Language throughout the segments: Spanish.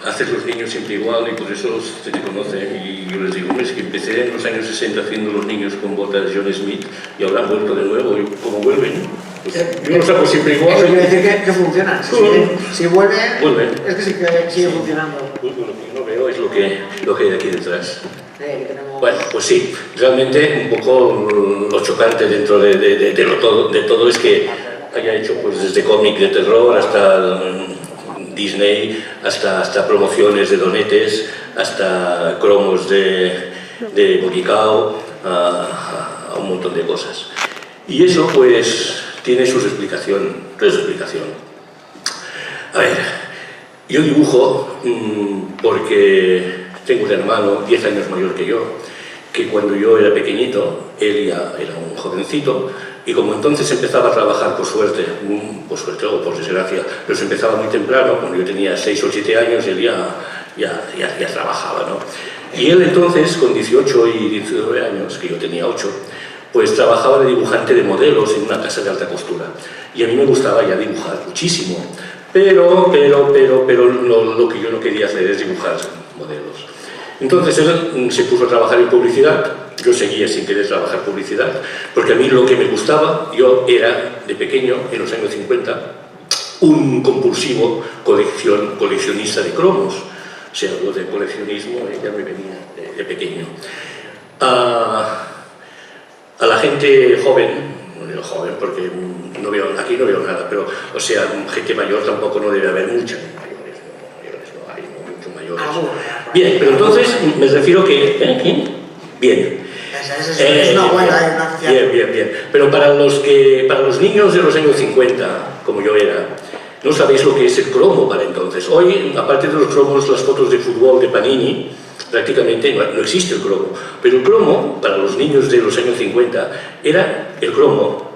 haces los niños siempre igual y por eso se te conocen. Y yo les digo, es que empecé en los años 60 haciendo los niños con botas John Smith y ahora han vuelto de nuevo. ¿Y cómo vuelven? Pues yo los hago siempre igual. Eso quiere decir que funcionan. Si vuelven, es que sigue funcionando. Pues lo que yo no veo es lo que hay aquí detrás. Que tenemos... Bueno, pues sí, realmente un poco lo chocante dentro de todo es que haya hecho pues desde cómic de terror hasta Disney, hasta promociones de donetes, hasta cromos de Boquicao, a un montón de cosas. Y eso pues tiene su explicación. A ver, yo dibujo porque tengo un hermano 10 años mayor que yo, que cuando yo era pequeñito, él ya era un jovencito, y como entonces empezaba a trabajar por suerte o por desgracia, pero se empezaba muy temprano, cuando yo tenía 6 o 7 años, él ya trabajaba, ¿no? Y él entonces, con 18 y 19 años, que yo tenía 8, pues trabajaba de dibujante de modelos en una casa de alta costura. Y a mí me gustaba ya dibujar muchísimo, pero lo que yo no quería hacer es dibujar modelos. Entonces él se puso a trabajar en publicidad, yo seguía sin querer trabajar publicidad, porque a mí lo que me gustaba, yo era de pequeño, en los años 50, un compulsivo coleccionista de cromos. O sea, lo de coleccionismo ya me venía de pequeño. A la gente joven, no digo joven porque aquí no veo nada, pero, o sea, gente mayor tampoco no debe haber mucha. Mayores no hay, no muchos mayores. Bien, pero entonces me refiero que... Bien. Es una buena Bien. Pero para los niños de los años 50, como yo era, no sabéis lo que es el cromo para entonces. Hoy, aparte de los cromos, las fotos de fútbol de Panini, prácticamente no existe el cromo. Pero el cromo, para los niños de los años 50, era el cromo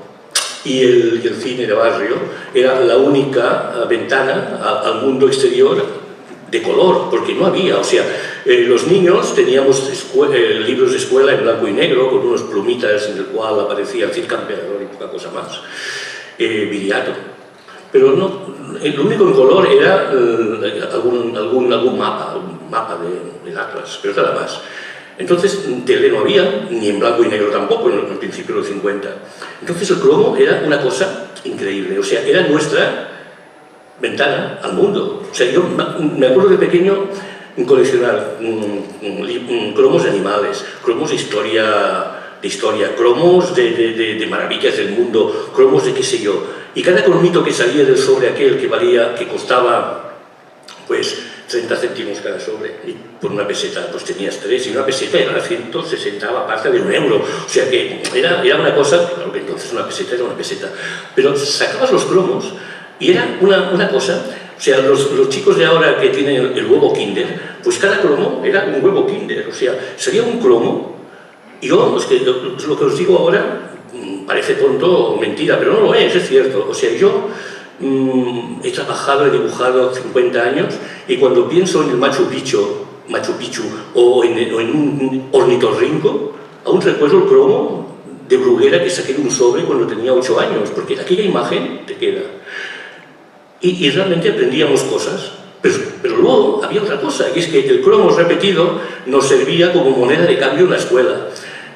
y el cine de barrio, era la única ventana al mundo exterior de color, porque no había, o sea, los niños teníamos libros de escuela en blanco y negro, con unos plumitas en el cual aparecía el Cid Campeador y poca cosa más, Viriato. Pero no, el único en color era algún mapa del Atlas, pero nada más. Entonces, tele no había, ni en blanco y negro tampoco, en el principio de los 50. Entonces el cromo era una cosa increíble, o sea, era nuestra ventana al mundo. O sea, yo me acuerdo de pequeño coleccionar cromos de animales, cromos de historia, cromos de maravillas del mundo, cromos de qué sé yo. Y cada cromito que salía del sobre aquel que costaba, pues, 30 céntimos cada sobre, y por una peseta pues tenías 3, y una peseta era 160 aparte de 1 euro. O sea que era una cosa, claro que entonces una peseta era una peseta, pero sacabas los cromos y era una cosa. O sea, los chicos de ahora que tienen el huevo Kinder, pues cada cromo era un huevo Kinder. O sea, sería un cromo. Y yo, es que lo que os digo ahora parece tonto o mentira, pero no lo es cierto. O sea, yo he trabajado, he dibujado 50 años, y cuando pienso en el Machu Picchu o en un ornitorrinco, aún recuerdo el cromo de Bruguera que saqué de un sobre cuando tenía 8 años, porque aquella imagen te queda. Y realmente aprendíamos cosas, pero luego había otra cosa, y es que el cromo repetido nos servía como moneda de cambio en la escuela,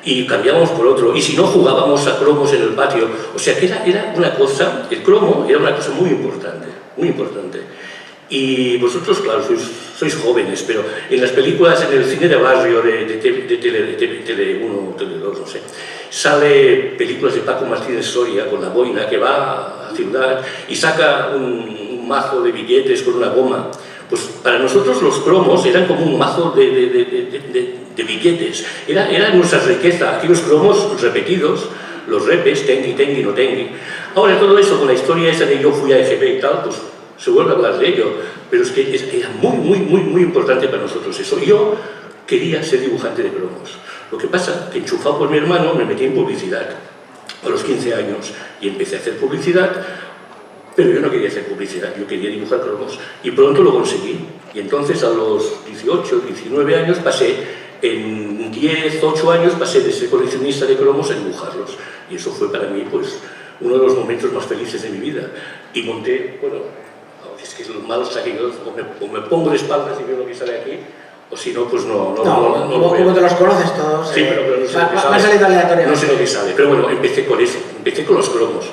y cambiábamos por otro, y si no jugábamos a cromos en el patio. O sea que era una cosa, el cromo era una cosa muy importante, muy importante. Y vosotros, claro, sois jóvenes, pero en las películas, en el cine de barrio de Tele 1, Tele 2, no sé, sale películas de Paco Martínez Soria con la boina que va a ciudad y saca un mazo de billetes con una goma. Pues para nosotros los cromos eran como un mazo de billetes, era nuestra riqueza, aquellos cromos repetidos, los repes, tengui, no tengui. Ahora todo eso con la historia esa de yo fui a EGB y tal, pues se vuelve a hablar de ello, pero es que era muy importante para nosotros eso. Yo quería ser dibujante de cromos. Lo que pasa que enchufado por mi hermano me metí en publicidad a los 15 años y empecé a hacer publicidad, pero yo no quería hacer publicidad, yo quería dibujar cromos, y pronto lo conseguí. Y entonces a los 18, 19 años pasé, en 10, 8 años pasé de ser coleccionista de cromos a dibujarlos, y eso fue para mí pues uno de los momentos más felices de mi vida. Y monté, bueno, es que lo malo está que yo o me pongo de espaldas y veo lo que sale aquí, o si no, pues no lo veo. Como te los conoces todos, sí, pero no sé lo que sale. Va a salir aleatorio. No sé lo que sale, pero bueno, empecé con eso, empecé con los cromos.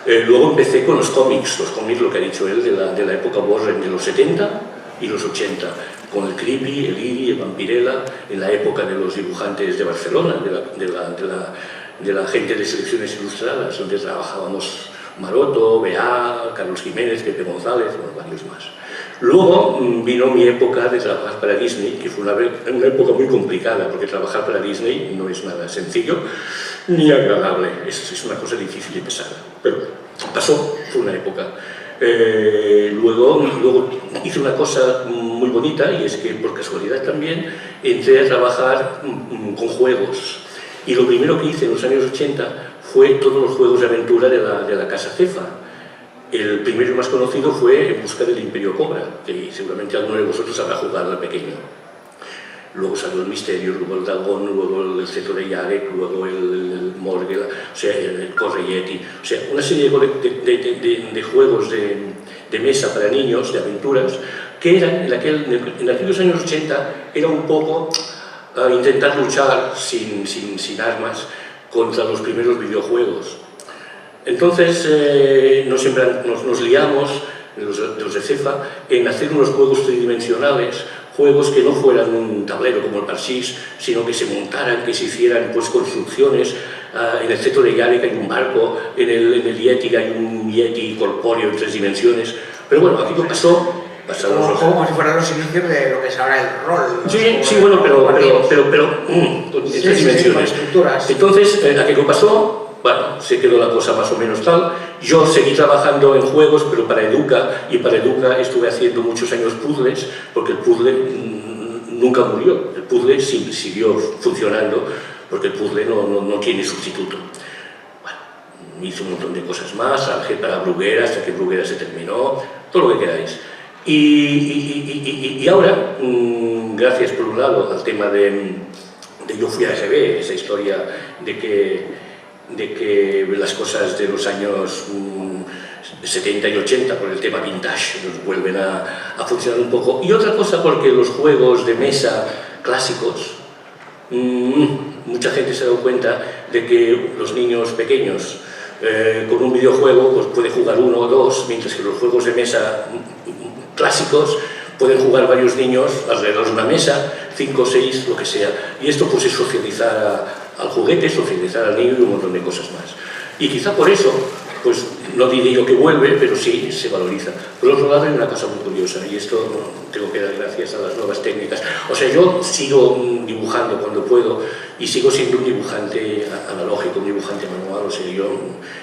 Luego empecé con los cómics, lo que ha dicho él, de la época Warren, de los 70 y los 80, con el Creepy, el Iri, el Vampirella, en la época de los dibujantes de Barcelona, de la gente de selecciones ilustradas, donde trabajábamos Maroto, Bea, Carlos Jiménez, Pepe González, bueno, varios más. Luego vino mi época de trabajar para Disney, que fue una época muy complicada, porque trabajar para Disney no es nada sencillo ni agradable, es una cosa difícil y pesada, pero pasó, fue una época. Luego hice una cosa muy bonita, y es que por casualidad también entré a trabajar con juegos, y lo primero que hice en los años 80 fue todos los juegos de aventura de la casa Cefa. El primero y más conocido fue En busca del Imperio Cobra, que seguramente alguno de vosotros habrá jugado de pequeño. Luego salió el Misterio, luego el Dragón, luego el Cetro de Yarek, luego el Morgel, o sea, el Correyetti, o sea, una serie de juegos de mesa para niños, de aventuras, que eran, en aquellos años 80, era un poco intentar luchar sin armas contra los primeros videojuegos. Entonces nos liamos, los de Cefa, en hacer unos juegos tridimensionales, juegos que no fueran un tablero como el Parchís, sino que se montaran, que se hicieran pues, construcciones. En el Cetro de Yarek hay un barco, en el Yeti hay un Yeti corpóreo en 3 dimensiones. Pero bueno, aquí no pasó. Como si fueran los inicios de lo que es ahora el rol. Sí, bueno, pero con 3 dimensiones. Entonces, aquello pasó. Bueno, se quedó la cosa más o menos tal. Yo seguí trabajando en juegos, pero para Educa, y para Educa estuve haciendo muchos años puzzles, porque el puzzle nunca murió, el puzzle siguió funcionando, porque el puzzle no tiene sustituto. Bueno, hice un montón de cosas más, trabajé para Bruguera, hasta que Bruguera se terminó, todo lo que queráis. Y ahora, gracias por un lado al tema de Yo fui a GB, esa historia de que las cosas de los años 70 y 80 por el tema vintage nos vuelven a funcionar un poco, y otra cosa porque los juegos de mesa clásicos, mucha gente se ha dado cuenta de que los niños pequeños con un videojuego pues, puede jugar 1 o 2, mientras que los juegos de mesa clásicos pueden jugar varios niños alrededor de una mesa, 5 o 6, lo que sea, y esto pues es socializar al juguete, socializar al niño y un montón de cosas más. Y quizá por eso, pues no diré yo que vuelve, pero sí se valoriza. Por otro lado hay una cosa muy curiosa, y esto tengo que dar gracias a las nuevas técnicas. O sea, yo sigo dibujando cuando puedo, y sigo siendo un dibujante analógico, un dibujante manual. O sea, yo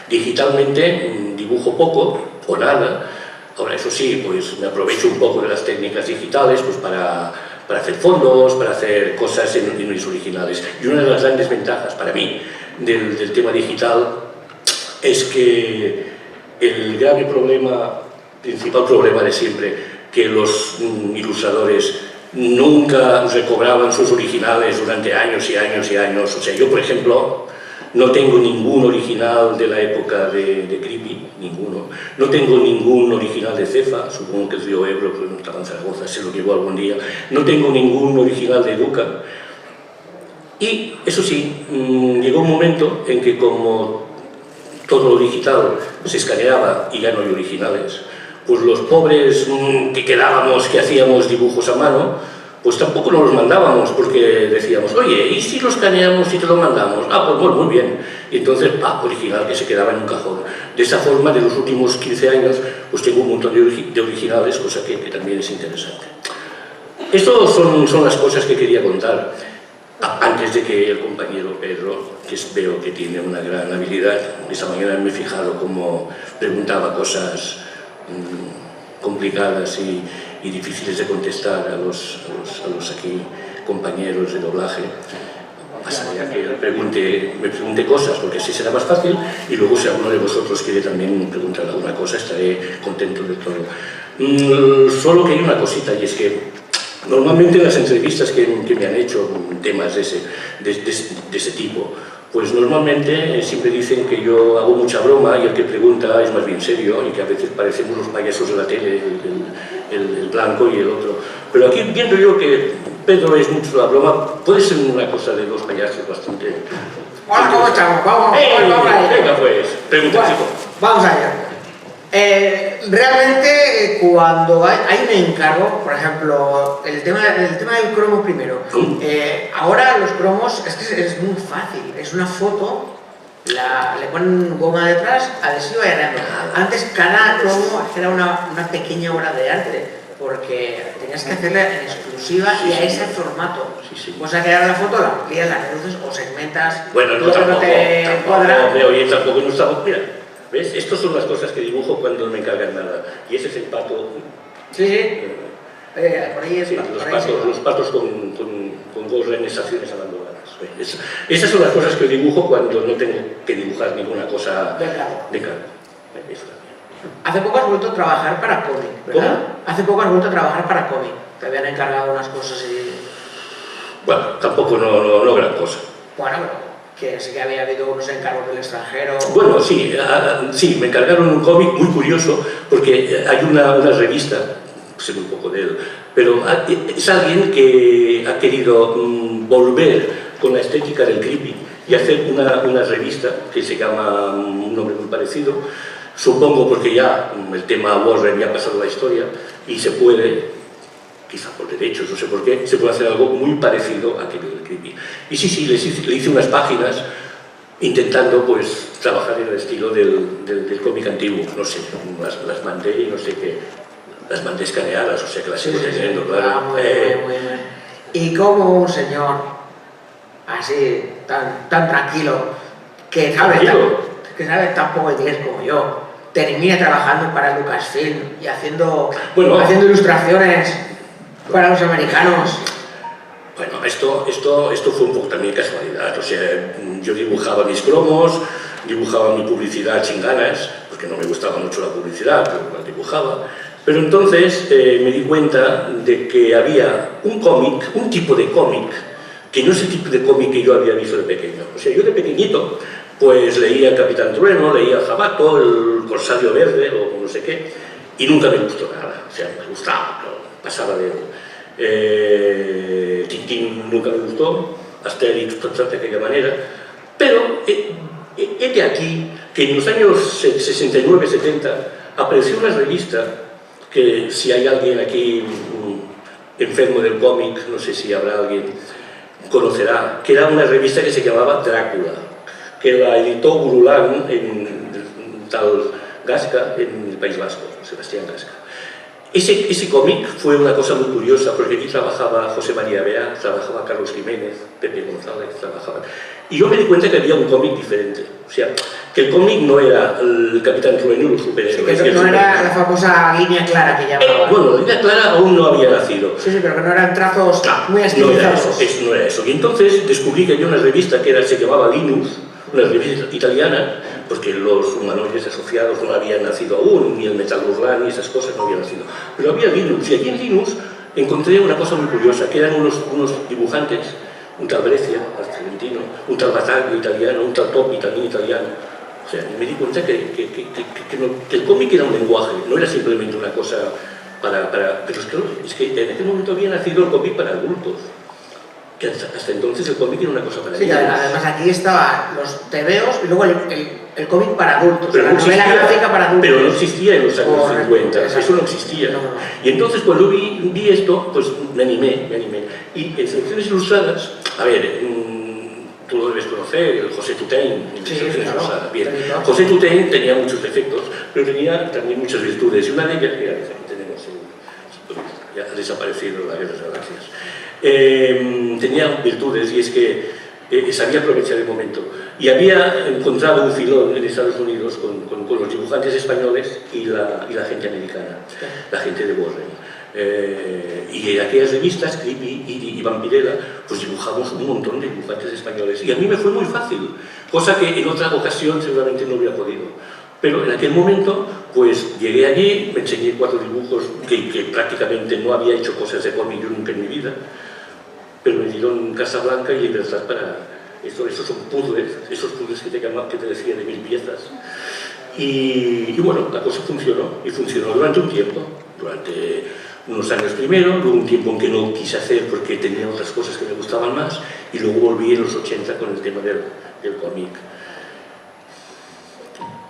digitalmente dibujo poco o nada. Ahora, eso sí, pues me aprovecho un poco de las técnicas digitales pues para hacer fondos, para hacer cosas en mis originales. Y una de las grandes ventajas para mí del tema digital es que el grave problema, principal problema de siempre, que los ilustradores nunca recobraban sus originales durante años y años y años. O sea, yo, por ejemplo, no tengo ningún original de la época de Creepy, ninguno. No tengo ningún original de Cefa, supongo que el río Ebro, pero no estaba en Zaragoza, se lo llevó algún día. No tengo ningún original de Educa. Y, eso sí, llegó un momento en que como todo lo digital se escaneaba y ya no hay originales, pues los pobres que quedábamos, que hacíamos dibujos a mano, pues tampoco nos los mandábamos, porque decíamos, oye, ¿y si lo escaneamos y te lo mandamos? Ah, pues bueno, muy bien. Y entonces, original que se quedaba en un cajón. De esta forma, de los últimos 15 años, pues tengo un montón de originales, cosa que también es interesante. Estas son las cosas que quería contar, antes de que el compañero Pedro, que veo que tiene una gran habilidad, esta mañana me he fijado cómo preguntaba cosas complicadas y difíciles de contestar a los aquí compañeros de doblaje. Pasaría que me pregunte cosas, porque así será más fácil, y luego si alguno de vosotros quiere también preguntar alguna cosa, estaré contento de todo. Solo que hay una cosita, y es que normalmente en las entrevistas que me han hecho temas de ese tipo, Pues normalmente siempre dicen que yo hago mucha broma y el que pregunta es más bien serio y que a veces parecemos los payasos de la tele, el blanco y el otro. Pero aquí viendo yo que Pedro es mucho la broma, puede ser una cosa de los payasos bastante... Hola, ¿cómo estamos? Vamos allá. Venga pues, pregunta, Bueno, chico. vamos allá. Realmente cuando hay un encargo, por ejemplo, el tema del cromo primero, ahora los cromos es muy fácil, es una foto, le ponen goma detrás, adhesivo y arreglo. Antes cada cromo era una pequeña obra de arte, porque tenías que hacerla en exclusiva y a ese formato. Vas a crear la foto, la amplías, la reduces o segmentas. Bueno, no tampoco no estamos... Mira, ¿ves? Estas son las cosas que dibujo cuando no me encargan nada. Y ese es el pato. Sí. Por ahí es sí, los patos con dos renesaciones abandonadas. Esas son las cosas que dibujo cuando no tengo que dibujar ninguna cosa de cara. Hace poco has vuelto a trabajar para cómic, ¿verdad? ¿Cómo? Hace poco has vuelto a trabajar para cómic. Te habían encargado unas cosas y... Bueno, tampoco no gran cosa. Bueno, pero que sí que había habido unos encargos del extranjero. Bueno, sí, me encargaron un cómic muy curioso porque hay una revista, sé muy poco de él, pero es alguien que ha querido volver con la estética del creepy y hacer una revista que se llama un nombre muy parecido, supongo porque ya el tema Warren ya ha pasado la historia y se puede, quizá por derechos, no sé por qué, se puede hacer algo muy parecido a aquello del creepy. Y sí, le hice unas páginas intentando pues trabajar en el estilo del cómic antiguo, no sé, las mandé y no sé qué, las mandé escaneadas, o sea que las sigo teniendo, claro. Muy bien. Y como un señor así, tan tranquilo, que sabe tan poco inglés como yo, termina trabajando para Lucasfilm y haciendo ilustraciones para los americanos. Bueno, esto fue un poco también casualidad, o sea, yo dibujaba mis cromos, dibujaba mi publicidad sin ganas, porque no me gustaba mucho la publicidad, pero la dibujaba. Pero entonces me di cuenta de que había un cómic, un tipo de cómic, que no es el tipo de cómic que yo había visto de pequeño. O sea, yo de pequeñito, pues leía el Capitán Trueno, leía Jabato, el Corsario Verde, o no sé qué, y nunca me gustó nada. O sea, me gustaba, pero pasaba de él. Tintín nunca me gustó, Asterix de aquella manera, pero he de aquí que en los años 69-70 apareció una revista que si hay alguien aquí enfermo del cómic, no sé si habrá alguien, conocerá, que era una revista que se llamaba Drácula, que la editó Gurulán en tal Gasca, en el País Vasco, Sebastián Gasca. Ese cómic fue una cosa muy curiosa, porque aquí trabajaba José María Bea, trabajaba Carlos Jiménez, Pepe González, trabajaban. Y yo me di cuenta que había un cómic diferente. O sea, que el cómic no era el Capitán Trueno, los superhéroes. Sí, no era la famosa línea clara que llamaban. Bueno, la línea clara aún no había nacido. Sí, pero que no eran trazos muy estilizados. No era eso. Y entonces descubrí que había una revista que se llamaba Linus, una revista italiana, porque los humanoides asociados no habían nacido aún, ni el Metal Hurlan ni esas cosas no habían nacido. Pero había Linus, y aquí en Linus encontré una cosa muy curiosa, que eran unos dibujantes, un tal Brescia, argentino, un tal Battaglio italiano, un tal Topi también italiano. O sea, me di cuenta que el cómic era un lenguaje, no era simplemente una cosa para... Pero es que en aquel momento había nacido el cómic para adultos. Que hasta entonces el cómic era una cosa para niños. Sí, además aquí estaban los tebeos y luego el cómic para adultos, pero la novela gráfica para adultos. Pero no existía en los años 50, eso no existía. No. Y entonces cuando vi esto, pues me animé. Y en Selecciones Ilustradas, a ver, tú lo debes conocer, el José Tutain, en Selecciones Ilustradas. Bien, José Tutain tenía muchos defectos, pero tenía también muchas virtudes, y una de ellas, mira, aquí tenemos, ya ha desaparecido la Guerra de las Galaxias. Tenía virtudes, y es que sabía aprovechar el momento. Y había encontrado un filón en Estados Unidos con los dibujantes españoles y la gente americana, la gente de Warren. Y en aquellas revistas, Creepy y Vampirella, pues dibujamos un montón de dibujantes españoles. Y a mí me fue muy fácil, cosa que en otra ocasión seguramente no hubiera podido. Pero en aquel momento, pues llegué allí, me enseñé 4 dibujos que prácticamente no había hecho cosas de cómic yo nunca en mi vida, pero me dieron Casa Blanca y libertad para Estos son puzzles, esos puzzles que te decía de 1000 piezas. Y bueno, la cosa funcionó, y funcionó durante un tiempo, durante unos años primero, luego un tiempo en que no quise hacer porque tenía otras cosas que me gustaban más, y luego volví en los 80 con el tema del cómic.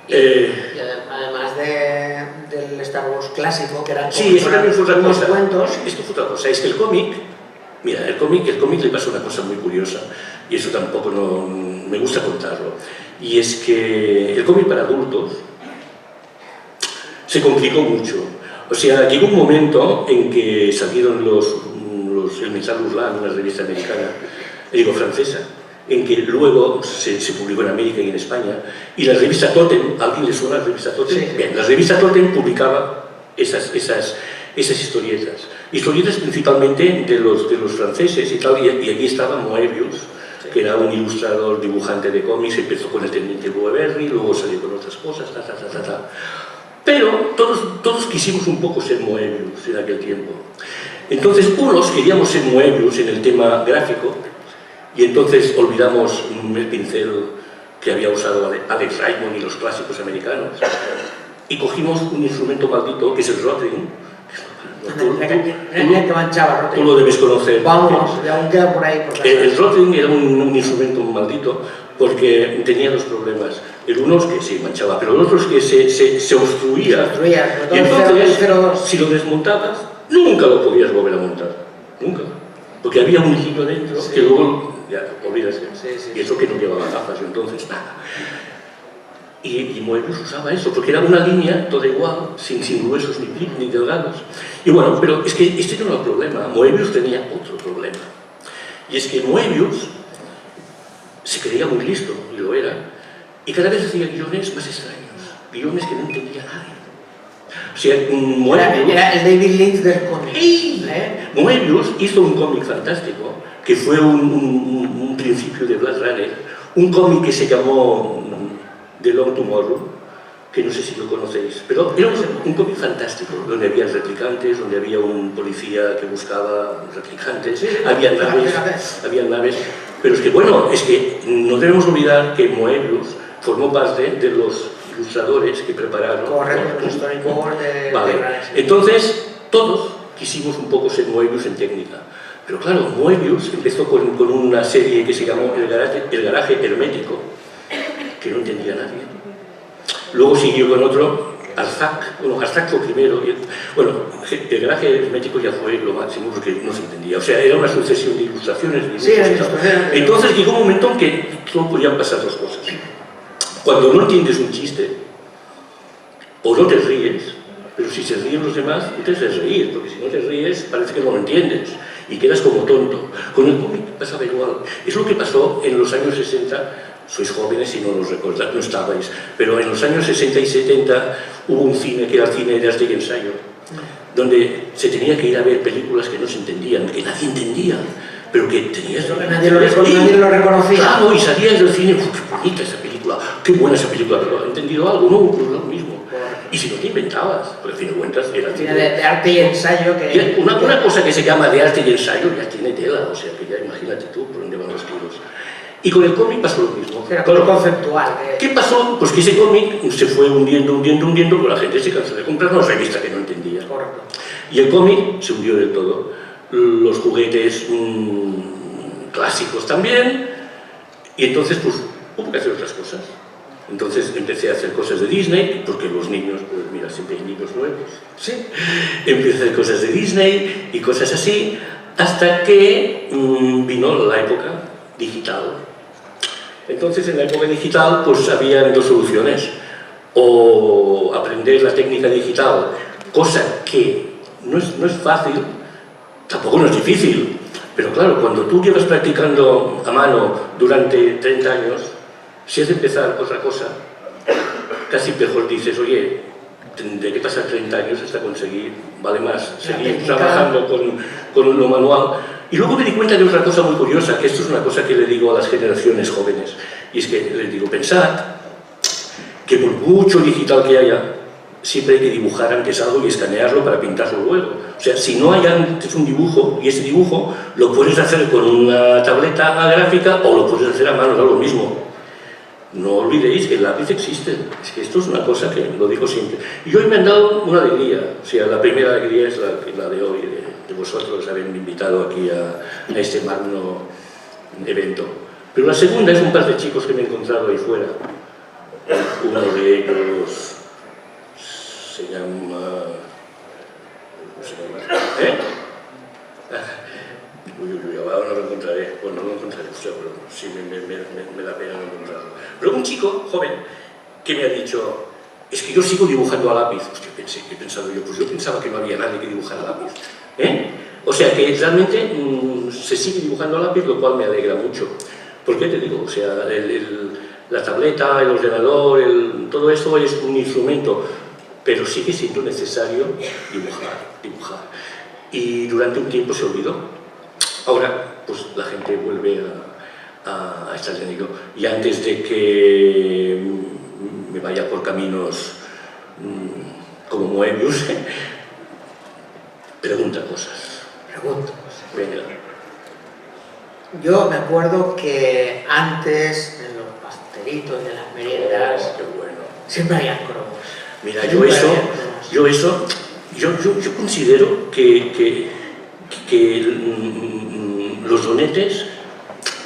Y además del Star Wars clásico, que eran sí, eso también fue otra unos cosa. cuentos. Esto fue otra cosa, es que el cómic, mira, el cómic le pasó una cosa muy curiosa, y eso tampoco me gusta contarlo, y es que el cómic para adultos se complicó mucho. O sea, llegó un momento en que salieron el Mensal Ruslan, una revista americana, francesa, en que luego se publicó en América y en España, y la revista Totem, ¿a alguien le suena la revista Totem? Sí. Bien, la revista Totem publicaba esas historietas principalmente de los franceses y tal, y aquí estaba Moebius, que era un ilustrador, dibujante de cómics, empezó con el Teniente Boweberry, luego salió con otras cosas, Pero todos quisimos un poco ser Moebius en aquel tiempo. Entonces, unos queríamos ser Moebius en el tema gráfico, y entonces olvidamos el pincel que había usado Alex Raymond y los clásicos americanos, y cogimos un instrumento maldito, que es el Rotring. Que manchaba Rotring. Tú lo debes conocer. Vamos, aún queda por ahí. El Rotring era un instrumento maldito porque tenía dos problemas. El uno es que se manchaba, pero el otro es que se obstruía. Y entonces, si lo desmontabas, nunca lo podías volver a montar. Nunca. Porque había un hilillo dentro que luego, ya, olvídate. Y eso que no llevaba gafas, entonces nada. Y Moebius usaba eso, porque era una línea toda igual, sin gruesos ni delgados. Y bueno, pero es que este no era el problema. Moebius tenía otro problema. Y es que Moebius se creía muy listo, y lo era, y cada vez hacía guiones más extraños, guiones que no entendía nadie. O sea, Moebius... Era el David Lynch del cómic. Moebius hizo un cómic fantástico, que fue un principio de Blade Runner, un cómic que se llamó The Long Tomorrow, que no sé si lo conocéis, pero era un cómic fantástico, donde había replicantes, donde había un policía que buscaba replicantes, había naves, pero es que bueno, es que no debemos olvidar que Moebius formó parte de los ilustradores que prepararon... Correcto, el storyboard de... Vale, entonces todos quisimos un poco ser Moebius en técnica, pero claro, Moebius empezó con una serie que se llamó El Garaje Hermético, que no entendía nadie. Luego siguió con otro, Arzak fue primero, el Garaje Hermético ya fue lo máximo porque no se entendía, o sea, era una sucesión de ilustraciones. Entonces llegó un momento en que solo podían pasar dos cosas. Cuando no entiendes un chiste, o no te ríes, pero si se ríen los demás, tú te haces reír, porque si no te ríes parece que no lo entiendes y quedas como tonto. Con el cómic pasaba igual. Es lo que pasó en los años 60. Sois jóvenes y no los recordáis, no estabais, pero en los años 60 y 70 hubo un cine que era el cine de arte y ensayo, donde se tenía que ir a ver películas que no se entendían, que nadie entendía, pero que tenías... Nadie lo reconocía. Claro, y salías del cine, qué bonita esa película, qué buena esa película, pero ¿has entendido algo? No, pues lo mismo. Y si no te inventabas, porque al fin de cuentas era... De arte y ensayo que... Una cosa que se llama de arte y ensayo ya tiene tela, o sea que ya imagínate tú por dónde van los tiros. Y con el cómic pasó lo mismo. Era todo conceptual. ¿Qué pasó? Pues que ese cómic se fue hundiendo, pero la gente se cansó de comprar una revista que no entendía. Correcto. Y el cómic se hundió del todo. Los juguetes clásicos también. Y entonces, pues, hubo que hacer otras cosas. Entonces empecé a hacer cosas de Disney, porque los niños, pues mira, siempre hay niños nuevos. Sí. Empecé a hacer cosas de Disney y cosas así, hasta que vino la época digital. Entonces, en la época digital, pues había dos soluciones. O aprender la técnica digital, cosa que no es fácil, tampoco no es difícil, pero claro, cuando tú llevas practicando a mano durante 30 años, si has de empezar otra cosa, casi mejor dices, oye, tendré que pasar 30 años hasta conseguir, vale más, seguir trabajando con lo manual. Y luego me di cuenta de otra cosa muy curiosa, que esto es una cosa que le digo a las generaciones jóvenes, y es que les digo, pensad que por mucho digital que haya, siempre hay que dibujar antes algo y escanearlo para pintarlo luego. O sea, si no hay antes un dibujo, y ese dibujo lo puedes hacer con una tableta gráfica o lo puedes hacer a mano, da lo mismo. No olvidéis que el lápiz existe. Es que esto es una cosa que lo digo siempre. Y hoy me han dado una alegría. O sea, la primera alegría es la de hoy, de vosotros haberme invitado aquí a este magno evento. Pero la segunda es un par de chicos que me he encontrado ahí fuera. Uno de ellos se llama... ¿Cómo se llama? Ahora no lo encontraré. Bueno, no lo encontraré, seguro. Sí, me da pena no encontrarlo. Pero un chico joven que me ha dicho: es que yo sigo dibujando a lápiz. Hostia, ¿qué he pensado yo? Pues yo pensaba que no había nadie que dibujara a lápiz. O sea que realmente se sigue dibujando a lápiz, lo cual me alegra mucho. ¿Por qué te digo? O sea, la tableta, el ordenador, todo esto es un instrumento, pero sigue siendo necesario dibujar. Y durante un tiempo se olvidó. Ahora, pues la gente vuelve a estar en ello. Y antes de que me vaya por caminos como Moebius, pregunta cosas. Venga. Yo me acuerdo que antes, en los pastelitos de las meriendas, qué bueno, siempre había cromos. Mira, yo considero que los donetes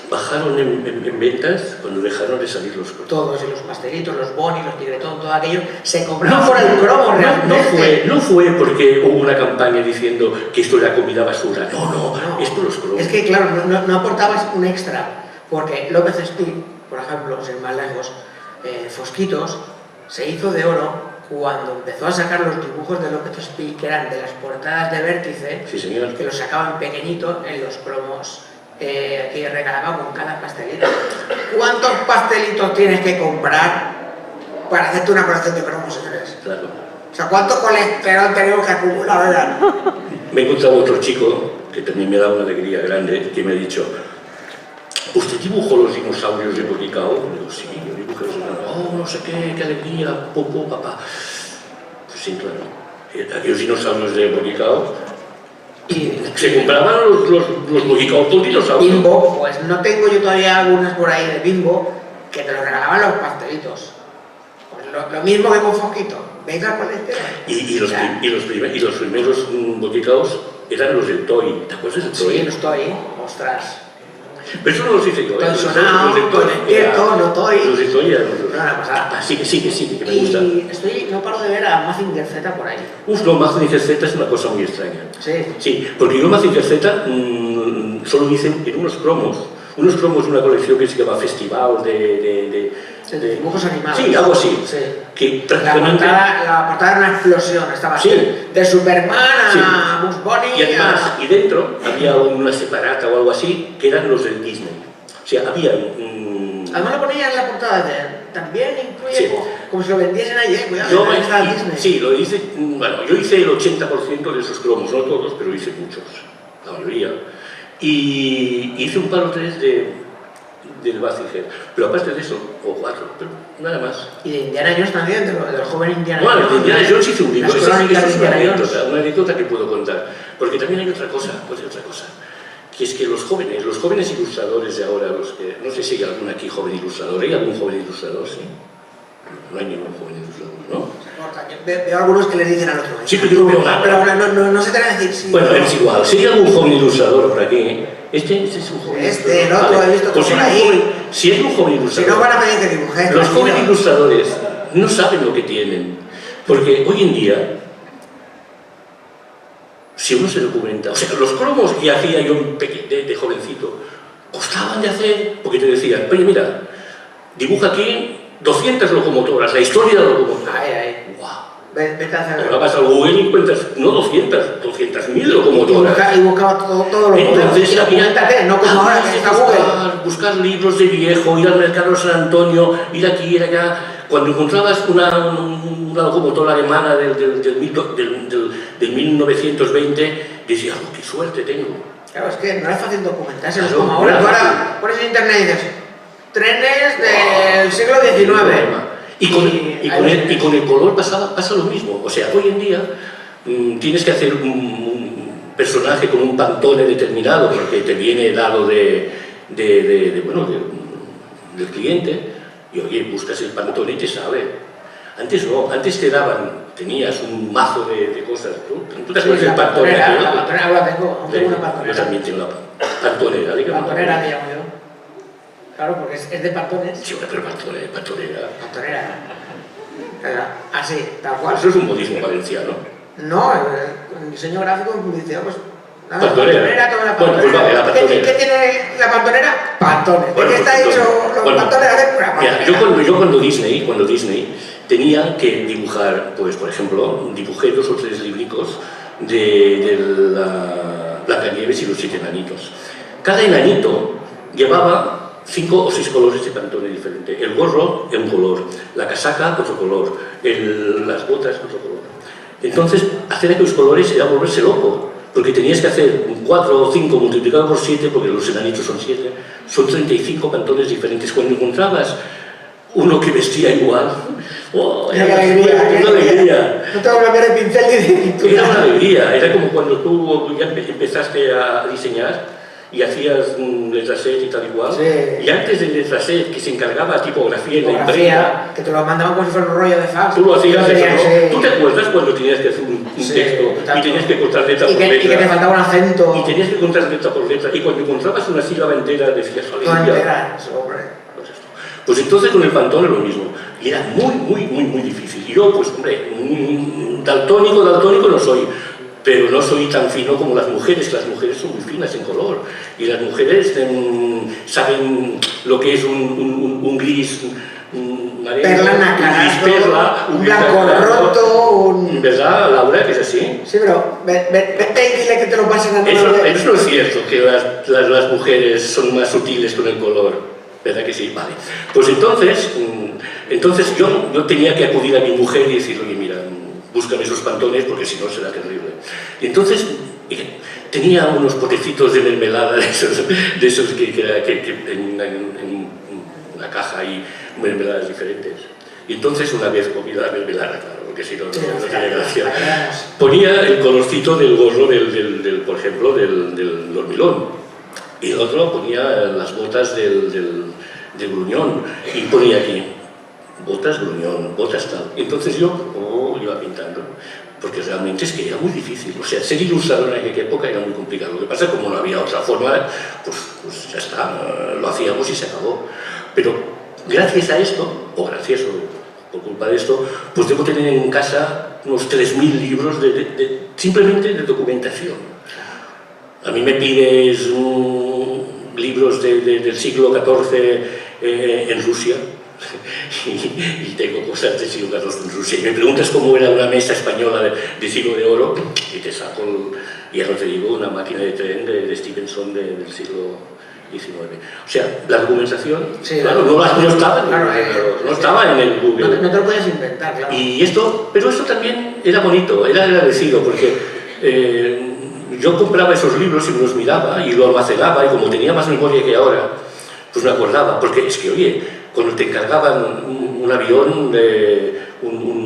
bajaron en ventas cuando dejaron de salir los cromos. Todos, y los pastelitos, los bonis, los tigretón, todo aquello, se compraban por el cromo realmente. No fue porque hubo una campaña diciendo que esto era comida basura. No, es por los cromos. Es que, claro, no aportabas un extra, porque López Speed, por ejemplo, sin más lejos, Fosquitos, se hizo de oro cuando empezó a sacar los dibujos de López Speed, que eran de las portadas de Vértice, sí, señor, que los sacaban pequeñito en los cromos que regalaba con cada pastelito. ¿Cuántos pastelitos tienes que comprar para hacerte una colección de cromos, señores? Claro. O sea, ¿cuánto colesterol tenemos que acumular, verdad? Me he encontrado otro chico, que también me da una alegría grande, que me ha dicho: ¿usted dibujó los dinosaurios de Bolicao? Digo, sí, yo dibujé los dinosaurios. Oh, no sé qué alegría, papá. Pues sí, claro. Aquellos dinosaurios de Bolicao, se compraban los Bolicao por dinosaurios. Bimbo, pues no tengo yo todavía algunas por ahí de Bimbo que te los regalaban los pastelitos. Pues lo mismo que con Fosquito. Venga con Y los primeros Bolicaos eran los del Toy. ¿Te acuerdas del Toy? Sí, los Toy. Ostras. Pero eso no los hice yo, Toy sonado, Toy despierto, no Toy. Los de Toy eran los... No, la pasada. Sigue, que me gusta. Y no paro de ver a Mazinger Z por ahí. No, Mazinger Z es una cosa muy extraña. Sí. Sí, porque yo Mazinger Z solo hice en unos cromos de una colección que se llama Festival de dibujos animados. Sí, algo así. Sí. Que prácticamente... La portada era una explosión, estaba así. De Superman a Bugs Bunny. Y además, y dentro había una separata o algo así, que eran los del Disney. O sea, había Además lo ponía en la portada también incluye como si lo vendiesen ayer, cuidado. Disney. Sí, lo hice, bueno, yo hice el 80% de esos cromos, no todos, pero hice muchos, la mayoría. Y hice un par o tres del Mazinger, pero aparte de eso, o 4, pero nada más. Y de Indiana Jones también, del joven Indiana Jones. Bueno, de Indiana Jones hice un libro, es una anécdota que puedo contar, porque también hay otra cosa, que es que los jóvenes ilustradores de ahora, no sé si hay algún aquí joven ilustrador, ¿hay algún joven ilustrador? Sí. No hay ningún joven ilustrador, ¿no? Veo algunos que le dicen al otro. Sí, pero yo no veo nada. Pero no se te va a decir sí. Bueno, es igual. Si hay algún joven ilustrador por aquí, este es un joven ilustrador. El otro, he visto pues por ahí. Si hay un joven ilustrador. Si no van a pedir que dibujes. Los jóvenes ilustradores no saben lo que tienen. Porque hoy en día, si uno se documenta, o sea, los cromos que hacía yo de jovencito, costaban de hacer, porque te decían, oye, mira, dibuja aquí 200 locomotoras, la historia de la locomotora. Wow. Vete a hacer... Ahora vas al Google y encuentras, no 200.000 locomotoras. Y buscaba todo lo que... Entonces había... no como ahora que está Google. Buscar libros de viejo, ir al mercado de San Antonio, ir aquí, ir allá. Cuando encontrabas una locomotora alemana del 1920, decías, oh, qué suerte tengo. Claro, es que no era fácil documentarse, claro, como ahora. Tú ahora pones en internet y dices, trenes del siglo XIX. Y con el color pasa lo mismo. O sea, hoy en día tienes que hacer un personaje con un Pantone determinado porque te viene dado del cliente, y oye, buscas el Pantone y te sale. Antes no, antes tenías un mazo de cosas. ¿Tú te acuerdas del Pantone? La Pantonera la tengo una Pantonera. Yo también tengo una Pantonera, digamos. Pantonera, digamos yo. Claro, porque es de Pantones. Sí, pero Pantonera. Pantonera. Así, tal cual. Eso es un modismo valenciano. No, en diseño gráfico, en publicidad, pues... Pantonera. Toma la Bueno, pues vale, la Pantonera. ¿Qué tiene la Pantonera? Pantones. ¿De qué está hecho los Pantones? Mira, yo cuando Disney tenía que dibujar, pues por ejemplo, dibujé 2 o 3 libricos de la Blancanieves y los 7 enanitos. Cada enanito llevaba 5 o 6 colores de Pantone diferente. El gorro un color, la casaca otro color, las botas otro color. Entonces, hacer aquellos colores era volverse loco, porque tenías que hacer 4 o 5 multiplicado por 7, porque los enanitos son 7, son 35 Pantones diferentes. Cuando encontrabas uno que vestía igual, ¡oh! Era una alegría. No tengo que cambiar de pincel ni de pintura. Era una alegría, era como cuando tú ya empezaste a diseñar y hacías letraset y tal igual. Sí. Y antes del letraset, que se encargaba tipografía y la imprenta, que te lo mandaban como si fuera un rollo de fax. Tú lo hacías eso, ¿no? Sí. ¿Tú te acuerdas cuando tenías que hacer un texto y tenías que cortar letra por letra? Y que te faltaba un acento. Y tenías que contar letra por letra. Y cuando encontrabas una sílaba entera decías, no entera, hombre. Pues entonces con el Pantone lo mismo. Y era muy difícil. Y yo, pues hombre, daltónico no soy. Pero no soy tan fino como las mujeres, que las mujeres son muy finas en color. Y las mujeres saben lo que es un gris, perla nacarado, un blanco roto, ¿verdad, Laura, que es así? Sí, pero vete y dile que te lo pasen a eso no es cierto, que las mujeres son más sutiles con el color. ¿Verdad que sí? Vale. Pues entonces yo tenía que acudir a mi mujer y decir, oye, mira, búscame esos Pantones porque si no será terrible. Y entonces tenía unos potecitos de mermelada de esos que en una caja hay mermeladas diferentes. Y entonces una vez comí la mermelada, claro, porque si no, no tiene gracia. Ponía el colorcito del gorro, por ejemplo, del dormilón. Y el otro ponía las botas del gruñón. Y ponía aquí, botas gruñón, botas tal. Entonces yo iba pintando, porque realmente es que era muy difícil. O sea, ser ilustrador en aquella época era muy complicado. Lo que pasa es que como no había otra forma, pues ya está, lo hacíamos y se acabó. Pero gracias a esto, o por culpa de esto, pues debo tener en casa unos 3.000 libros simplemente de documentación. A mí me pides libros del siglo XIV en Rusia y tengo cosas del siglo XIV en Rusia. Y me preguntas cómo era una mesa española de siglo de oro y te saco, ya no te digo, una máquina de tren de Stevenson del siglo XIX. O sea, la documentación, sí, claro, no estaba en el Google. No te lo podías inventar, claro. Pero esto también era bonito, era agradecido, porque yo compraba esos libros y me los miraba y lo almacenaba, y como tenía más memoria que ahora, pues me acordaba, porque es que, oye, cuando te encargaban un avión, un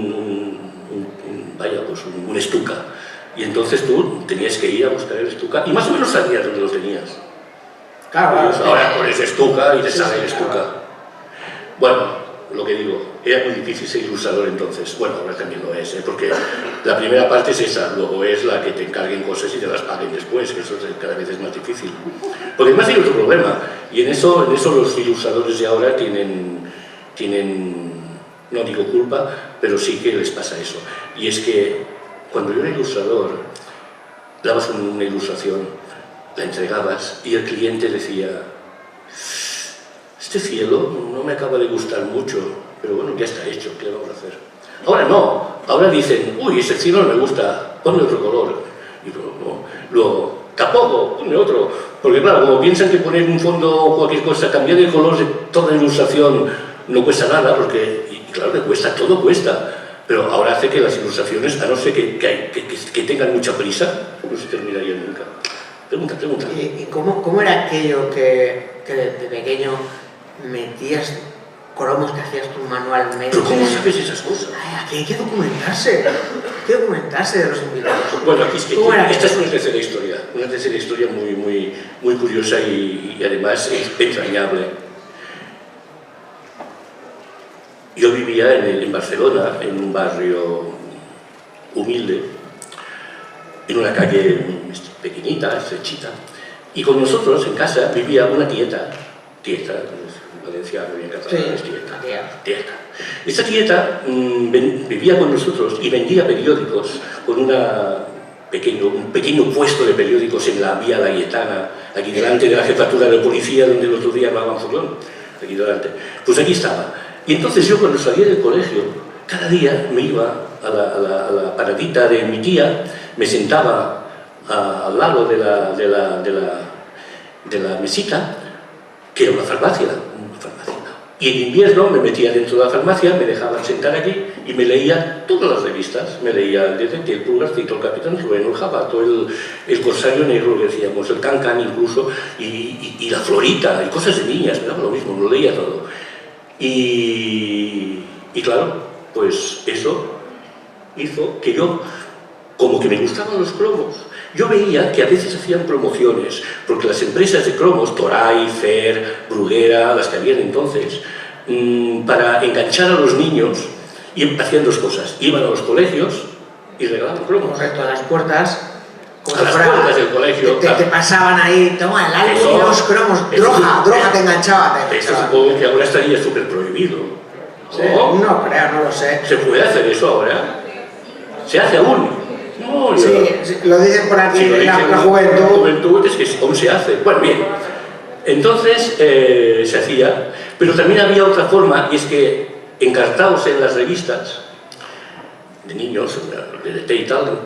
Stuka, y entonces tú tenías que ir a buscar el Stuka, y más o menos sabías dónde lo tenías. Claro, pues ahora pones Stuka y te sale el Stuka. Bueno, lo que digo, era muy difícil ser ilustrador entonces. Bueno, ahora también lo es, porque la primera parte es esa, luego es la que te encarguen cosas y te las paguen después, que eso cada vez es más difícil. Porque además hay otro problema, y en eso los ilustradores de ahora tienen, no digo culpa, pero sí que les pasa eso. Y es que cuando yo era ilustrador, dabas una ilustración, la entregabas y el cliente decía: este cielo no me acaba de gustar mucho, pero bueno, ya está hecho, ¿qué vamos a hacer? Ahora no, ahora dicen: uy, ese cielo no me gusta, ponme otro color. Y luego, tampoco, ponme otro. Porque claro, como piensan que poner un fondo o cualquier cosa, cambiar el color de toda la ilustración no cuesta nada, porque, y claro que cuesta, todo cuesta. Pero ahora hace que las ilustraciones, a no ser que tengan mucha prisa, no se terminarían nunca. Pregunta. ¿Y cómo era aquello que de pequeño metías cromos que hacías tú manualmente. ¿Pero cómo sabes esas cosas? Ay, aquí hay que documentarse. Hay que documentarse de los invitados. Bueno, aquí es que esta es una tercera historia muy curiosa y además entrañable. Yo vivía en Barcelona, en un barrio humilde, en una calle pequeñita, estrechita, y con nosotros en casa vivía una tieta, valenciano y en catalán es tieta. Esta tieta vivía con nosotros y vendía periódicos con un pequeño puesto de periódicos en la Vía Layetana, aquí delante de la jefatura de policía donde el otro día hablaban Furlón, aquí delante. Pues aquí estaba. Y entonces yo cuando salía del colegio, cada día me iba a la paradita de mi tía, me sentaba al lado de la mesita, que era una farmacia. Y en invierno me metía dentro de la farmacia, me dejaban sentar aquí y me leía todas las revistas. Me leía desde el Pulgarcito, el Capitán Trueno, el Jabato, el Corsario Negro, que decíamos, el Can incluso, y la Florita, y cosas de niñas, me daba lo mismo, lo leía todo. Y claro, pues eso hizo que yo, como que me gustaban los cromos, yo veía que a veces hacían promociones, porque las empresas de cromos, Toray, Fer, Bruguera, las que habían entonces, para enganchar a los niños, y hacían dos cosas: iban a los colegios y regalaban cromos. Correcto, a las puertas. A las puertas del colegio. Te pasaban ahí, toma el álbum y los cromos, droga te enganchaba. Eso supongo que ahora estaría súper prohibido. Sí, no creo, no lo sé. ¿Se puede hacer eso ahora? ¿Se hace aún? No, sí, lo dicen por aquí, la juventud. La juventud es que aún se hace. Bueno, bien. Entonces se hacía, pero también había otra forma, y es que encartados en las revistas de niños, de DT y tal,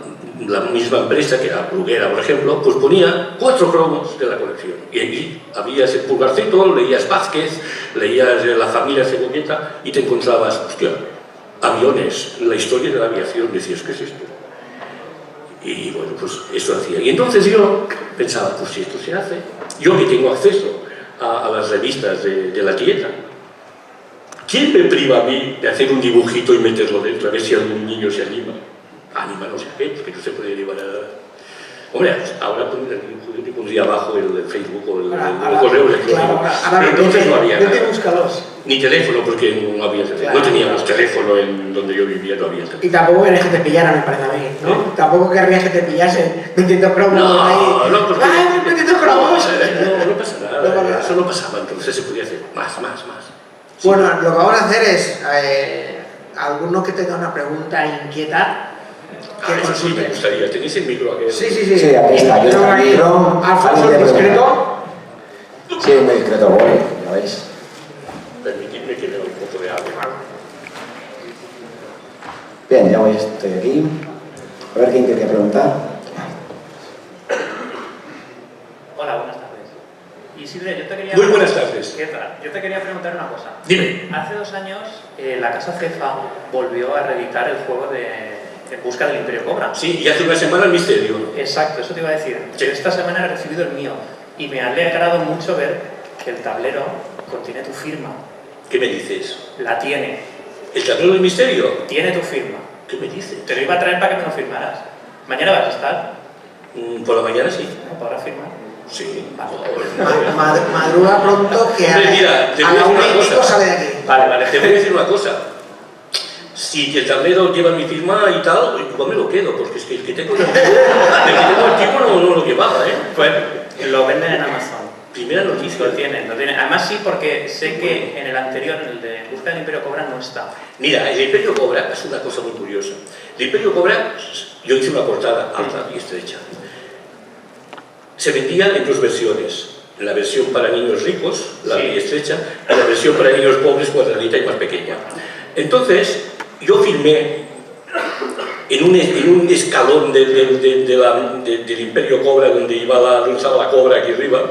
la misma empresa, que era Bruguera, por ejemplo, pues ponía 4 cromos de la colección. Y allí habías el Pulgarcito, leías Vázquez, leías La Familia Cebolleta y te encontrabas, hostia, aviones, la historia de la aviación. Decías, ¿qué es esto? Y bueno, pues eso hacía. Y entonces yo pensaba, pues si esto se hace, yo que tengo acceso a las revistas de la tieta, ¿quién me priva a mí de hacer un dibujito y meterlo dentro, a ver si algún niño se anima? Anima no sé qué, porque no se puede llevar a... Hombre, ahora te pondría abajo el Facebook o el correo electrónico. Pero entonces no había nada. Ni teléfono, porque no había teléfono. No teníamos teléfono en donde yo vivía, no había teléfono. Y tampoco querías que te pillaran, me parece a mí, ¿no? ¿Eh? Tampoco querrías que te pillasen metiendo cromos ahí. No, porque... ¡Ay, metiendo cromos! No pasa nada. Eso no pasaba, entonces se podía hacer más. Sí. Bueno, lo que vamos a hacer es... alguno que tenga una pregunta inquieta, eso sí me gustaría. ¿Tenéis el micro aquí? Sí, aquí está el micro. Alfonso, el discreto. Sí, muy discreto, voy, ya veis. Permitidme que vea un poco de agua. Bien, ya estoy aquí. A ver quién quería preguntar. Hola, buenas tardes. Isidre, yo te quería... Muy buenas tardes. ¿Qué tal? Yo te quería preguntar una cosa. Dime. Hace 2 años, la casa Cefa volvió a reeditar el juego de En busca del Imperio Cobra. Sí, y hace una semana el misterio. Exacto, eso te iba a decir. Sí. Esta semana he recibido el mío y me ha alegrado mucho ver que el tablero contiene tu firma. ¿Qué me dices? La tiene. ¿El tablero del misterio? Tiene tu firma. ¿Qué me dices? Te lo iba a traer para que me lo firmaras. ¿Mañana vas a estar? Por la mañana sí. ¿No podrás firmar? Sí. Madruga pronto que Hombre, mira, te a voy a la decir una 1:05 cosa. sale de aquí. Vale. Te voy a decir una cosa. Si el tablero lleva mi firma y tal, igual me lo quedo, porque es que el que tengo el tipo no lo llevaba, ¿eh? Pues lo venden en Amazon. Primera noticia. Lo tienen. Además sí, porque sé que en el anterior, en el de Busca del Imperio Cobra, no está. Mira, el Imperio Cobra es una cosa muy curiosa. El Imperio Cobra, yo hice una portada alta y estrecha. Se vendía en 2 versiones. La versión para niños ricos, la y estrecha, y la versión para niños pobres, cuadradita y más pequeña. Entonces, yo firmé en un escalón del Imperio Cobra, donde estaba la cobra aquí arriba,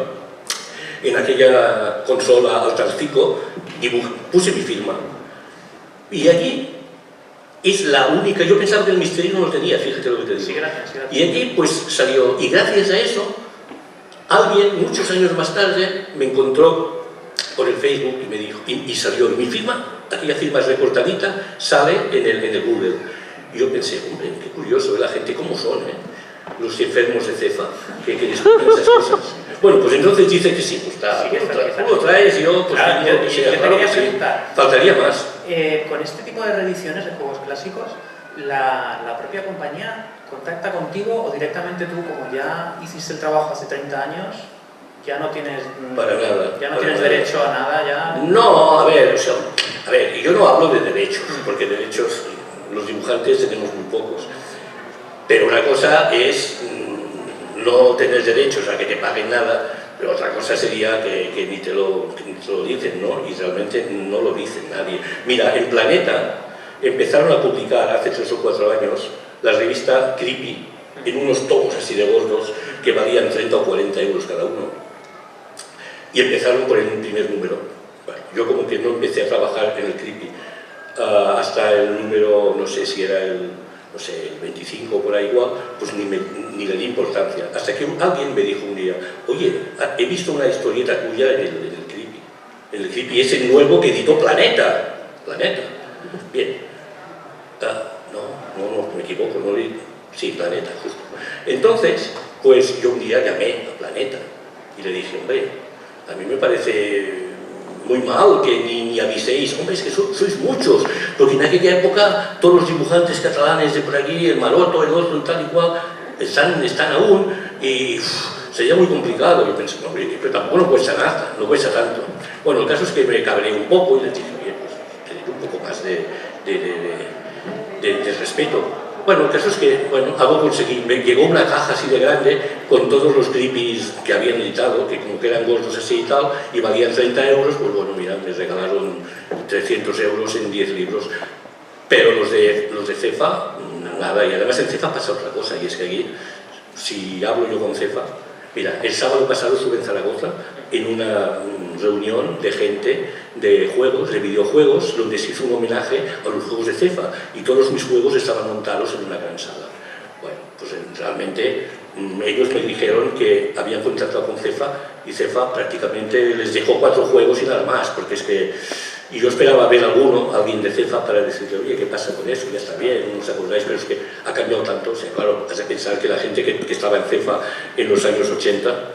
en aquella consola Altarcico, puse mi firma. Y allí es la única, yo pensaba que el misterio no lo tenía, fíjate lo que te digo. Sí, gracias. Y allí pues salió, y gracias a eso, alguien muchos años más tarde me encontró por el Facebook y me dijo, y salió, y mi firma, aquella firma recortadita, sale en el Google. Y yo pensé, hombre, qué curioso, la gente cómo son, los enfermos de cefa, que descubren esas cosas. Bueno, pues entonces dice que sí, pues está, tú lo traes y yo, pues claro, digo que sea, yo te claro quería que sí. preguntar. Faltaría más. Con este tipo de reediciones de juegos clásicos, la propia compañía contacta contigo o directamente tú, como ya hiciste el trabajo hace 30 años, ya no tienes, Para nada, ya no para tienes nada. derecho a nada, ya... No, a ver, o sea, yo no hablo de derechos, porque derechos los dibujantes tenemos muy pocos. Pero una cosa es no tener derechos a que te paguen nada, pero otra cosa sería que ni te lo dicen, ¿no? Y realmente no lo dicen nadie. Mira, en Planeta empezaron a publicar hace 3 o 4 años la revista Creepy, en unos tomos así de gordos que valían 30 o 40 euros cada uno. Y empezaron por el primer número. Bueno, yo como que no empecé a trabajar en el Creepy hasta el número, no sé si era el 25 o por ahí igual, pues ni le di importancia. Hasta que alguien me dijo un día, oye, he visto una historieta tuya en el Creepy. En el Creepy ese nuevo que editó Planeta. Bien. No, me equivoco, no leí. Sí, Planeta, justo. Entonces, pues yo un día llamé a Planeta y le dije, hombre, a mí me parece muy mal que ni aviséis, hombre, es que sois muchos, porque en aquella época todos los dibujantes catalanes de por aquí, el Maroto, el otro y tal y cual, están aún, y sería muy complicado. Yo pensé, no, pero tampoco no cuesta nada, no cuesta tanto. Bueno, el caso es que me cabreé un poco y les dije, oye, pues tener un poco más de respeto. Bueno, el caso es que, bueno, algo conseguí. Me llegó una caja así de grande con todos los creepies que habían editado, que como que eran gordos así y tal, y valían 30 euros, pues bueno, mira, me regalaron 300 euros en 10 libros. Pero los de Cefa, nada, y además en Cefa pasa otra cosa, y es que aquí, si hablo yo con Cefa, mira, el sábado pasado estuve en Zaragoza en una reunión de gente de juegos, de videojuegos, donde se hizo un homenaje a los juegos de Cefa y todos mis juegos estaban montados en una gran sala. Bueno, pues realmente ellos me dijeron que habían contratado con Cefa y Cefa prácticamente les dejó 4 juegos y nada más, porque es que... Y yo esperaba ver alguien de Cefa para decirle, oye, ¿qué pasa con eso? Ya está bien, no os acordáis, pero es que ha cambiado tanto. O sea, claro, has de pensar que la gente que estaba en Cefa en los años 80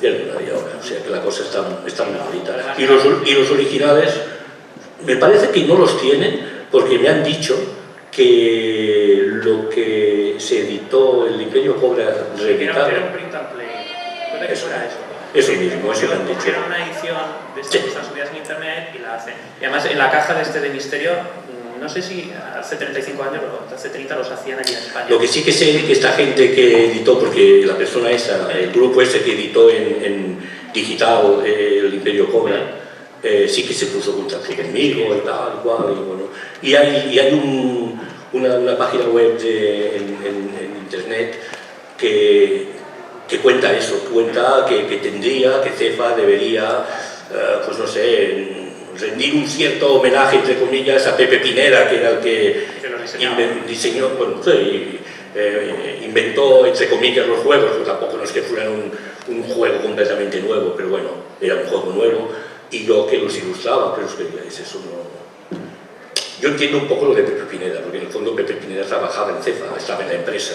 ya no hay ahora. O sea, que la cosa está muy malita. Y los originales, me parece que no los tienen, porque me han dicho que lo que se editó, el Imperio Cobra reeditado... Era un print and play. ¿Puede que fuera eso? Eso mismo, eso me han dicho. Era una edición de estas que están subidas en internet y la hacen. Y además en la caja de Misterio, no sé si hace 35 años o hace 30 los hacían aquí en España. Lo que sí que sé que esta gente que editó, porque la persona esa, el grupo ese que editó en digital el Imperio Cobra, sí que se puso en contacto conmigo y tal, y cual, y bueno. Y hay una página web en internet que cuenta eso, cuenta que Cefa debería, pues no sé, rendir un cierto homenaje, entre comillas, a Pepe Pineda, que era el que diseñó, bueno, inventó, entre comillas, los juegos, pues tampoco no es que fueran un juego completamente nuevo, pero bueno, era un juego nuevo, y yo que los ilustraba, pero es que eso no... Yo entiendo un poco lo de Pepe Pineda, porque en el fondo Pepe Pineda trabajaba en Cefa, estaba en la empresa,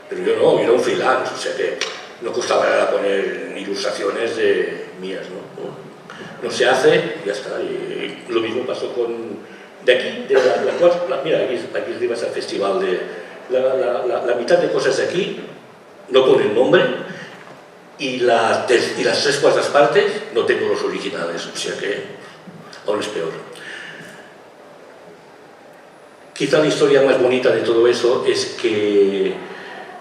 pero yo no, yo era un freelance, o sea que no costaba nada poner ilustraciones mías, ¿no? No se hace y ya está. Y lo mismo pasó con... De aquí, mira, aquí arriba está el festival de... La mitad de cosas de aquí no ponen nombre y las 3/4 partes no tengo los originales, o sea que aún es peor. Quizá la historia más bonita de todo eso es que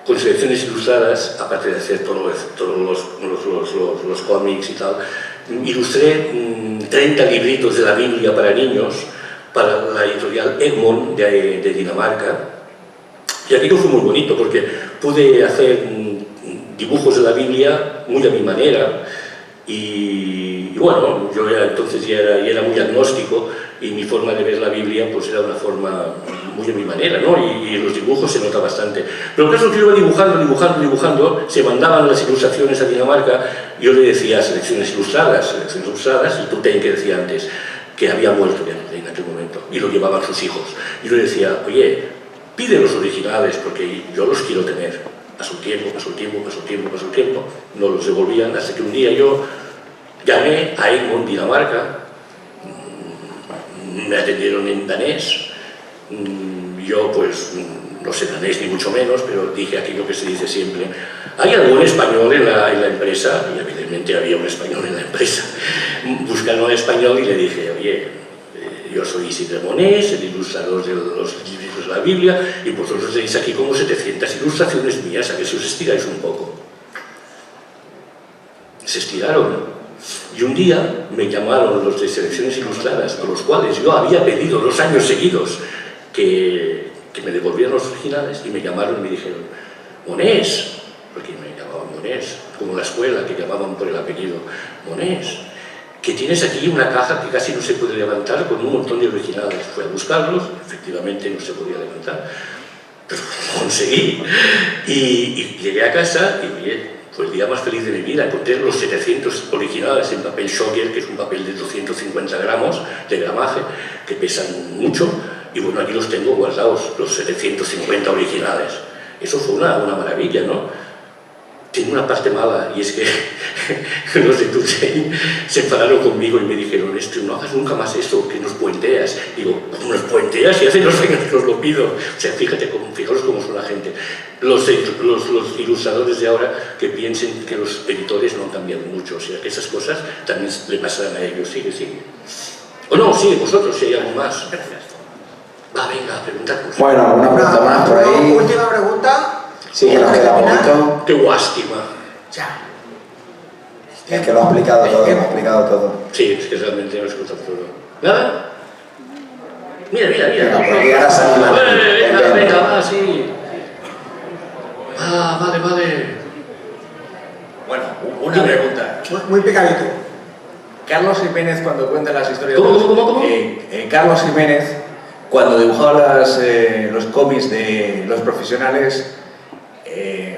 con selecciones ilustradas, aparte de hacer todos los cómics y tal, ilustré 30 libritos de la Biblia para niños para la editorial Egmont de Dinamarca, y aquello fue muy bonito porque pude hacer dibujos de la Biblia muy a mi manera, Y bueno, yo entonces ya era muy agnóstico y mi forma de ver la Biblia pues era una forma muy de mi manera, ¿no? Y en los dibujos se nota bastante. Pero el caso es que yo iba dibujando, se mandaban las ilustraciones a Dinamarca, yo le decía selecciones ilustradas, y Tutein, que decía antes, que había muerto ya en aquel momento, y lo llevaban sus hijos. Y yo le decía, oye, pide los originales, porque yo los quiero tener. Pasó el tiempo, no los devolvían, hasta que un día yo llamé a Egmont, Dinamarca, me atendieron en danés, yo pues no sé danés ni mucho menos, pero dije aquello que se dice siempre, ¿hay algún español en la empresa? Y evidentemente había un español en la empresa. Buscaron un español y le dije, oye, yo soy Isidre Monés, el ilustrador de los libros de la Biblia, y vosotros tenéis aquí como 700 ilustraciones mías, a ver si os estiráis un poco. Se estiraron. Y un día me llamaron los de Selecciones Ilustradas, con los cuales yo había pedido 2 años seguidos que me devolvieran los originales, y me llamaron y me dijeron, Monés, porque me llamaban Monés, como en la escuela, que llamaban por el apellido, Monés, que tienes aquí una caja que casi no se puede levantar con un montón de originales. Fui a buscarlos, efectivamente no se podía levantar, pero lo conseguí. Y llegué a casa y oye, fue el día más feliz de mi vida. Encontré los 700 originales en papel Schocker, que es un papel de 250 gramos de gramaje, que pesan mucho, y bueno, aquí los tengo guardados, los 750 originales. Eso fue una maravilla, ¿no? Tiene una parte mala, y es que los de Tutein se enfadaron conmigo y me dijeron, no hagas nunca más eso, que nos puenteas. Digo, ¿cómo nos puenteas? Y hace 2 años que os lo pido. O sea, fijaros cómo son la gente. Los ilustradores de ahora que piensen que los editores no han cambiado mucho. O sea, que esas cosas también le pasarán a ellos. Sigue. O no, sigue vosotros, si hay algo más. Gracias. Va, venga, preguntadnos. Bueno, una pregunta más por ahí. Última pregunta. Sí, que nos queda un poquito. ¡Qué guástima! Ya. Es que lo ha explicado todo, Sí, es que realmente lo he escuchado todo. ¿Nada? Mira. Porque ahora se anima. Venga, va, sí. Ah, vale. Bueno, una pregunta. Muy picadito. Carlos Jiménez, cuando cuenta las historias... ¿Cómo? Carlos Jiménez, cuando dibujaba los cómics de los profesionales,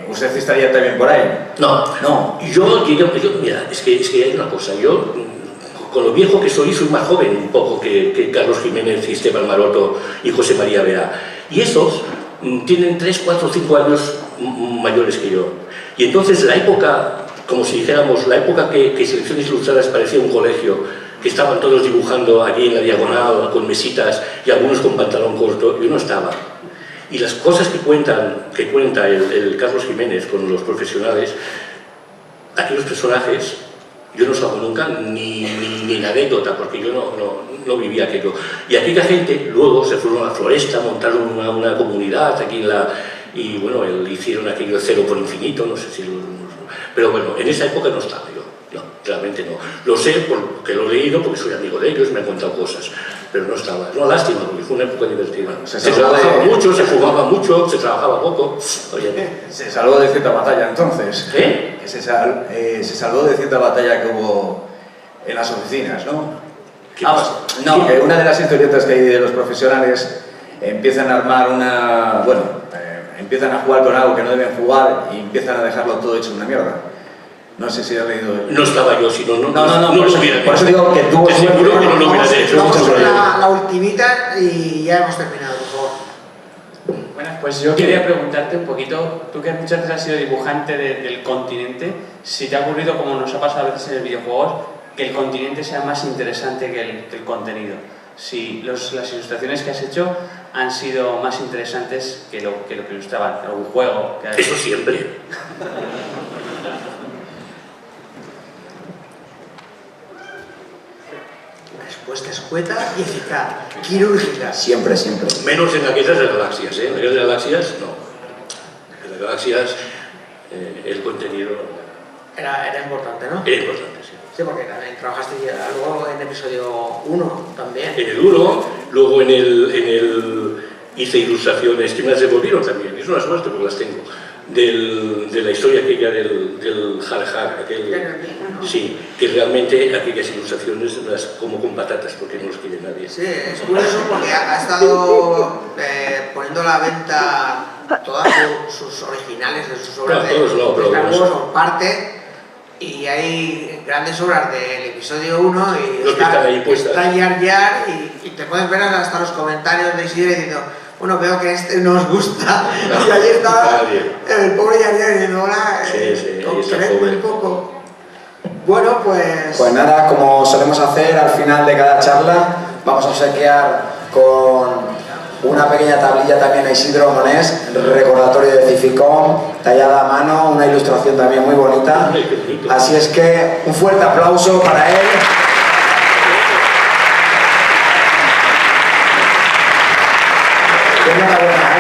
¿usted estaría también por ahí? No. Yo, mira, es que hay una cosa. Yo, con lo viejo que soy más joven un poco que Carlos Jiménez y Esteban Maroto y José María Bea. Y esos tienen 3, 4, 5 años mayores que yo. Y entonces la época, como si dijéramos, la época que Selecciones Ilustradas parecía un colegio, que estaban todos dibujando allí en la diagonal con mesitas y algunos con pantalón corto, yo no estaba. Y las cosas que cuenta el Carlos Jiménez con los profesionales, aquellos personajes, yo no salgo nunca ni en anécdota, porque yo no vivía aquello. Y aquella gente luego se fueron a la Floresta, montaron una comunidad aquí y bueno, hicieron aquello Cero por Infinito, no sé si pero bueno, en esa época no estaba yo. No, realmente no. Lo sé porque lo he leído, porque soy amigo de ellos, me han contado cosas, pero no estaba. Es una lástima, porque fue una época divertida. Se trabajaba mucho, se jugaba mucho, se trabajaba poco. Oye, se salvó de cierta batalla entonces. ¿Eh? Se salvó de cierta batalla que hubo en las oficinas, ¿no? No, que una de las historietas que hay de los profesionales empiezan a armar empiezan a jugar con algo que no deben jugar y empiezan a dejarlo todo hecho una mierda. No sé si has leído... No estaba yo, sino no por eso digo que tú... Te aseguro que no lo hubieras hecho. Vamos con la ultimita y ya hemos terminado, por favor. Bueno, pues yo quería preguntarte un poquito, tú que muchas veces has sido dibujante del continente, si te ha ocurrido, como nos ha pasado a veces en los videojuegos, que el continente sea más interesante que el contenido. Si las ilustraciones que has hecho han sido más interesantes que lo que ilustraban, algún juego que has... Eso siempre. Respuesta escueta y eficaz, quirúrgica. Siempre. Menos en las guerras de galaxias, ¿eh? En las guerras de galaxias, no. En las galaxias, el contenido... Era importante, ¿no? Era importante, sí. Sí, porque también trabajaste luego en episodio 1 también. En el 1, luego en hice ilustraciones que me las devolvieron también, es una suerte porque las tengo, de la historia aquella del Har Har, sí, que realmente aquellas ilustraciones las como con patatas porque no los quiere nadie. Sí, es curioso porque ha estado poniendo a la venta todas sus originales de sus obras de Star Wars o parte, y hay grandes obras del episodio 1 y está Jar Jar y te puedes ver hasta los comentarios de Isidro diciendo, bueno, veo que este no os gusta, y ahí está el pobre Jar Jar diciendo, hola, concretme un poco. Bueno, pues nada, como solemos hacer al final de cada charla, vamos a obsequiar con una pequeña tablilla también a Isidro Monés, recordatorio de Cificom, tallada a mano, una ilustración también muy bonita. Así es que un fuerte aplauso para él. Enhorabuena.